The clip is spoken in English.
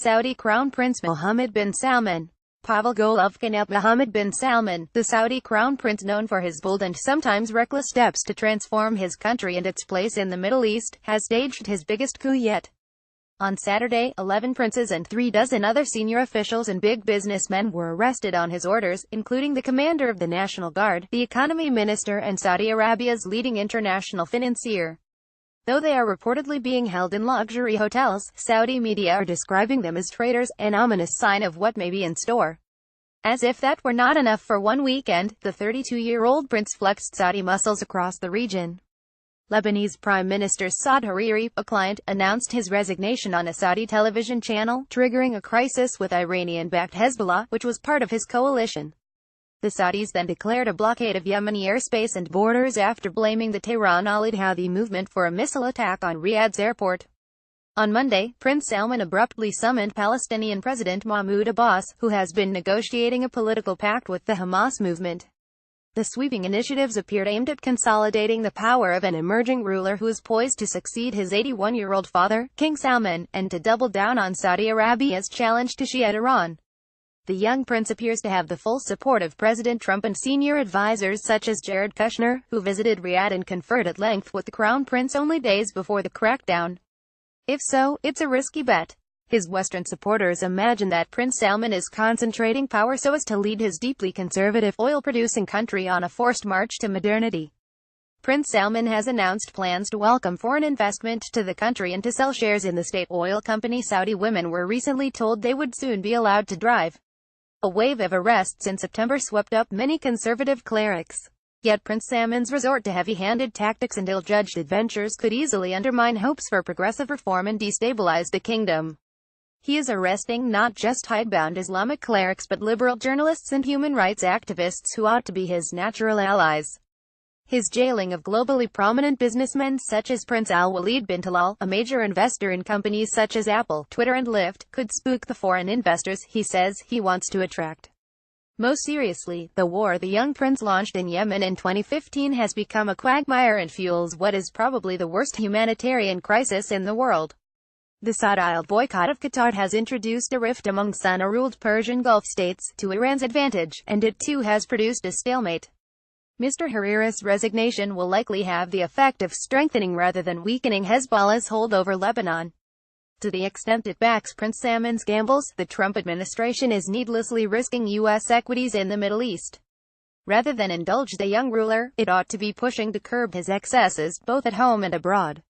Saudi Crown Prince Mohammed bin Salman. Pavel GolovkinAP. Mohammed bin Salman, the Saudi Crown Prince known for his bold and sometimes reckless steps to transform his country and its place in the Middle East, has staged his biggest coup yet. On Saturday, 11 princes and 36 other senior officials and big businessmen were arrested on his orders, including the commander of the National Guard, the economy minister and Saudi Arabia's leading international financier. Though they are reportedly being held in luxury hotels, Saudi media are describing them as traitors, an ominous sign of what may be in store. As if that were not enough for one weekend, the 32-year-old prince flexed Saudi muscles across the region. Lebanese Prime Minister Saad Hariri, a client, announced his resignation on a Saudi television channel, triggering a crisis with Iranian-backed Hezbollah, which was part of his coalition. The Saudis then declared a blockade of Yemeni airspace and borders after blaming the Tehran al-Houthi movement for a missile attack on Riyadh's airport. On Monday, Prince Salman abruptly summoned Palestinian President Mahmoud Abbas, who has been negotiating a political pact with the Hamas movement. The sweeping initiatives appeared aimed at consolidating the power of an emerging ruler who is poised to succeed his 81-year-old father, King Salman, and to double down on Saudi Arabia's challenge to Shiite Iran. The young prince appears to have the full support of President Trump and senior advisors such as Jared Kushner, who visited Riyadh and conferred at length with the crown prince only days before the crackdown. If so, it's a risky bet. His Western supporters imagine that Prince Salman is concentrating power so as to lead his deeply conservative, oil-producing country on a forced march to modernity. Prince Salman has announced plans to welcome foreign investment to the country and to sell shares in the state oil company. Saudi women were recently told they would soon be allowed to drive. A wave of arrests in September swept up many conservative clerics. Yet Prince Salman's resort to heavy-handed tactics and ill-judged adventures could easily undermine hopes for progressive reform and destabilize the kingdom. He is arresting not just hidebound Islamic clerics but liberal journalists and human rights activists who ought to be his natural allies. His jailing of globally prominent businessmen such as Prince Al-Walid bin Talal, a major investor in companies such as Apple, Twitter and Lyft, could spook the foreign investors he says he wants to attract. Most seriously, the war the young prince launched in Yemen in 2015 has become a quagmire and fuels what is probably the worst humanitarian crisis in the world. The Saudi boycott of Qatar has introduced a rift among Sunni-ruled Persian Gulf states, to Iran's advantage, and it too has produced a stalemate. Mr. Hariri's resignation will likely have the effect of strengthening rather than weakening Hezbollah's hold over Lebanon. To the extent it backs Prince Salman's gambles, the Trump administration is needlessly risking U.S. equities in the Middle East. Rather than indulge the young ruler, it ought to be pushing to curb his excesses, both at home and abroad.